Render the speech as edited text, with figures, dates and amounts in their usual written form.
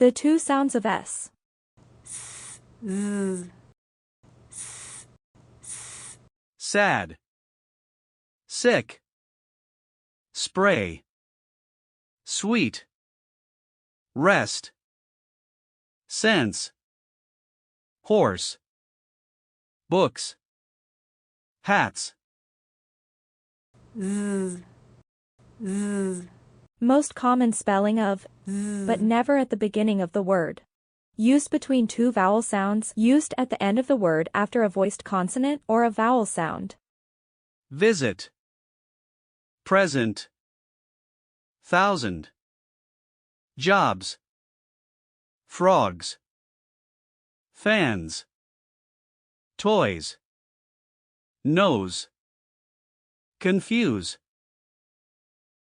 The two sounds of S. Sad. Sick. Spray. Sweet. Rest. Sense. Horse. Books. Hats. Most common spelling of but never at the beginning of the word. Used between two vowel sounds, used at the end of the word after a voiced consonant or a vowel sound. Visit. Present. Thousand. Jobs. Frogs. Fans. Toys. Nose. Confuse.